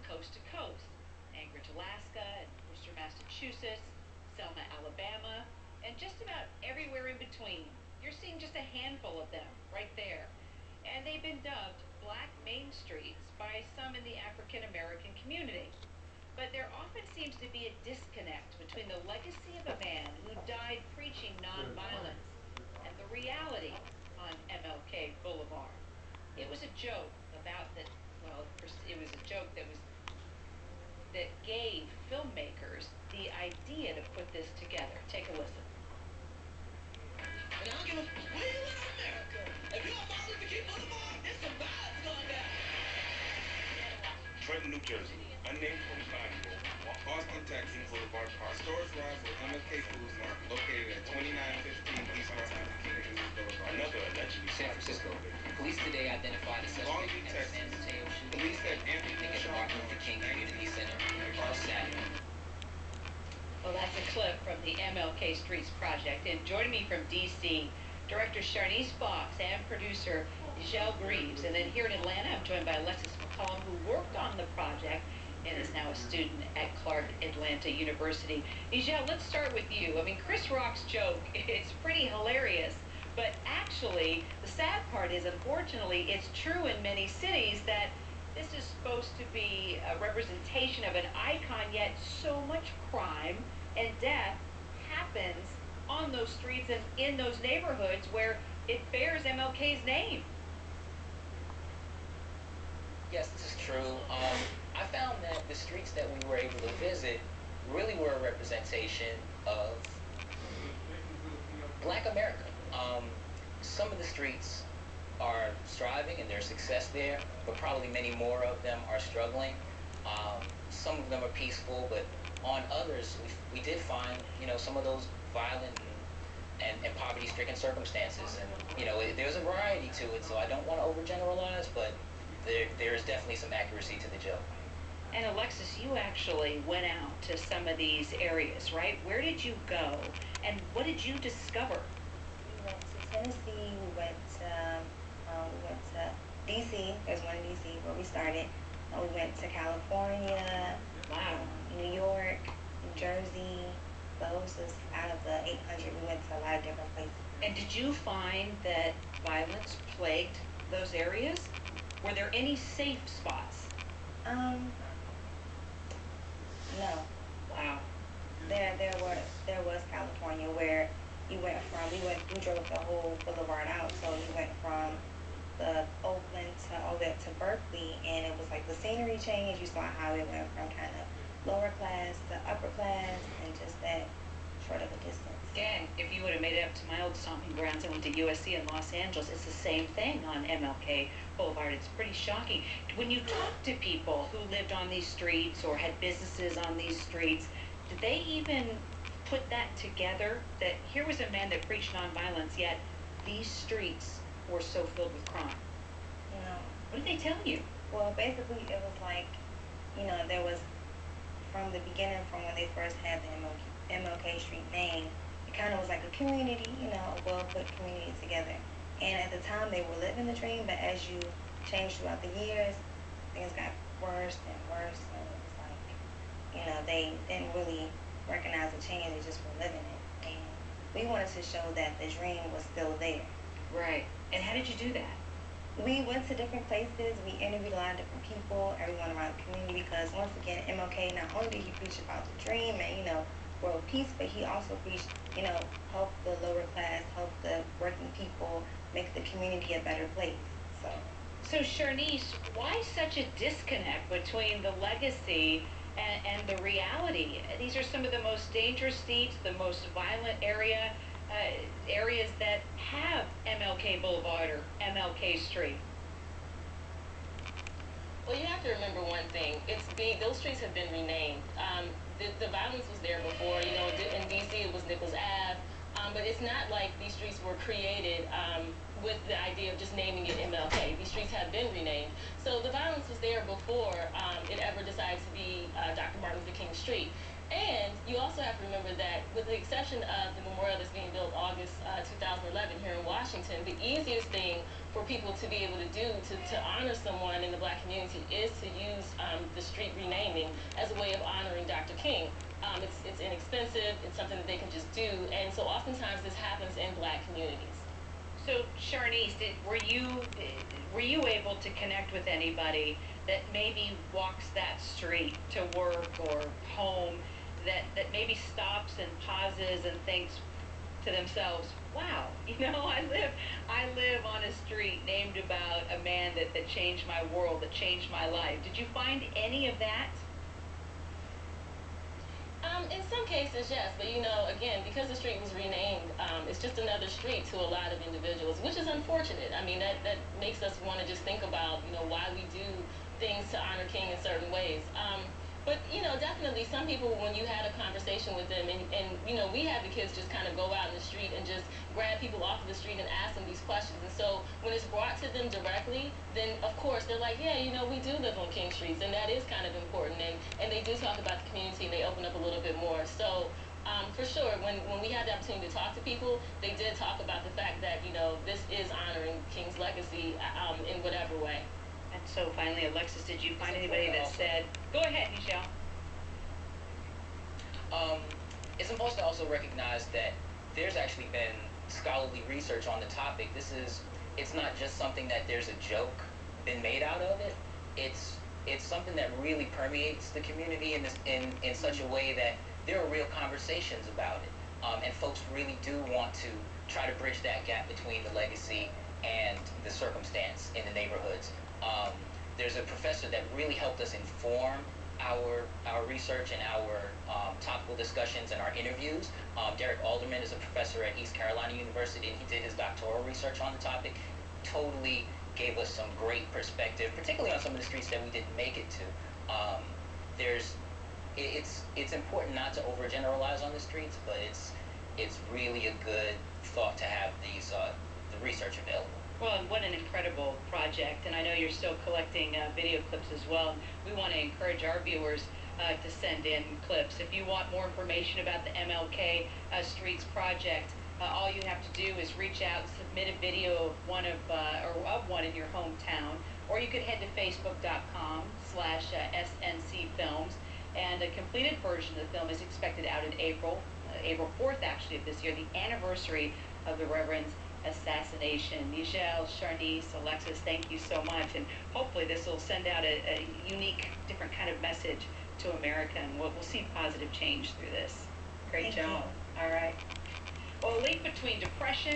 coast to coast. Anchorage, Alaska, and Worcester, Massachusetts, Selma, Alabama, and just about everywhere in between. You're seeing just a handful of them right there. And they've been dubbed Black Main Streets by some in the African American community. But there often seems to be a disconnect between the legacy of a man who died preaching nonviolence and the reality on MLK Boulevard. It was a joke about that, well, it was a joke that gave filmmakers the idea to put this together. Take a listen. And I don't give a where you in America. If you're on Martin Luther King Boulevard, there's some vibes going down. Trenton, New Jersey. Unnamed 25-year-old. Austin, Texas. Boulevard Park. Stores rival Mlk Blvds located at 2915 East Martin Luther King Jr. Boulevard. Another allegedly. San Francisco. Police today identified a suspect as San Mateo shooting. Police said Anthony at the Martin Luther King Community Center on Saturday. Well, that's a clip from the MLK Streets Project. And joining me from D.C., Director Charnice Fox and producer Mlk Blvds. And then here in Atlanta, I'm joined by Alexis McCollum, who worked on the project and is now a student at Clark Atlanta University. Mlk, let's start with you. I mean, Chris Rock's joke, it's pretty hilarious. But actually, the sad part is, unfortunately, it's true in many cities that this is supposed to be a representation of an icon, yet so much crime and death happens on those streets and in those neighborhoods where it bears MLK's name. Yes, this is true. I found that the streets that we were able to visit really were a representation of Black America. Some of the streets are striving and there's success there, but probably many more of them are struggling. Some of them are peaceful, but on others, we did find, some of those violent and poverty-stricken circumstances. And, there's a variety to it, so I don't want to overgeneralize, but there's definitely some accuracy to the joke. And Alexis, you actually went out to some of these areas, right? Where did you go, and what did you discover? We went to Tennessee, we went to D.C., there's one in D.C. where we started. We went to California, wow, New York, New Jersey. Those was out of the 800, we went to a lot of different places. And did you find that violence plagued those areas? Were there any safe spots? No. Wow. There was California where you went from, we drove the whole boulevard out, so you went from the Oakland to all the way up to Berkeley, and it was like the scenery changed. You saw how it went from kind of lower class to upper class, and just that short of a distance. And if you would have made it up to my old stomping grounds, I went to USC in Los Angeles, it's the same thing on MLK Boulevard. It's pretty shocking. When you talk to people who lived on these streets or had businesses on these streets, did they even put that together, that here was a man that preached nonviolence, yet these streets were so filled with crime? No. What did they tell you? Well, basically it was like, there was, from the beginning, from when they first had the MLK Street name, it kind of was like a community, a well-put community together. And at the time they were living the dream, but as you changed throughout the years, things got worse and worse, and it was like, they didn't really recognize the change, they just were living it. And we wanted to show that the dream was still there. Right. And how did you do that? We went to different places. We interviewed a lot of different people, everyone around the community, because once again, MLK, not only did he preach about the dream and, world peace, but he also preached, help the lower class, help the working people, make the community a better place. So Charnice, why such a disconnect between the legacy and the reality? These are some of the most dangerous streets, the most violent areas that have MLK Boulevard or MLK Street. Well, you have to remember one thing. Those streets have been renamed. The violence was there before. In D.C. it was Nichols Ave. But it's not like these streets were created with the idea of just naming it MLK. These streets have been renamed. So the violence was there before it ever decided to be Dr. Martin Luther King Street. And you also have to remember that with the exception of the memorial that's being built August 2011 here in Washington, the easiest thing for people to be able to do to honor someone in the Black community is to use the street renaming as a way of honoring Dr. King. It's inexpensive. It's something that they can just do, and so oftentimes this happens in Black communities. So, Sharnice, were you able to connect with anybody that maybe walks that street to work or home, that maybe stops and pauses and thinks to themselves, wow, I live on a street named about a man that changed my world, that changed my life. Did you find any of that? In some cases, yes, but again, because the street was renamed, it's just another street to a lot of individuals, which is unfortunate. I mean, that makes us want to just think about, why we do things to honor King in certain ways. But, definitely some people, when you had a conversation with them, and we had the kids just kind of go out in the street and just grab people off of the street and ask them these questions. And so when it's brought to them directly, then, of course, they're like, yeah, we do live on King Streets, and that is kind of important. And they do talk about the community, and they open up a little bit more. So, for sure, when we had the opportunity to talk to people, they did talk about the fact that, this is honoring King's legacy in whatever way. And so finally, Alexis, did you find anybody that said, go ahead, Michelle. It's important to also recognize that there's actually been scholarly research on the topic. It's not just something that there's a joke been made out of it. It's something that really permeates the community in such a way that there are real conversations about it. And folks really do want to try to bridge that gap between the legacy and the circumstance in the neighborhoods. There's a professor that really helped us inform our research and our topical discussions and our interviews. Derek Alderman is a professor at East Carolina University, and he did his doctoral research on the topic. Totally gave us some great perspective, particularly on some of the streets that we didn't make it to. It's important not to overgeneralize on the streets, but it's really a good thought to have the research available. Well, and what an incredible project, and I know you're still collecting video clips as well. We want to encourage our viewers to send in clips. If you want more information about the MLK Streets project, all you have to do is reach out and submit a video of one in your hometown, or you could head to facebook.com/SNCfilms, and a completed version of the film is expected out in April 4th, actually, of this year, the anniversary of the Reverend's assassination. Michelle, Sharnice, Alexis, thank you so much, and hopefully this will send out a unique, different kind of message to America, and we'll see positive change through this. Great job. All right. Well, a link between depression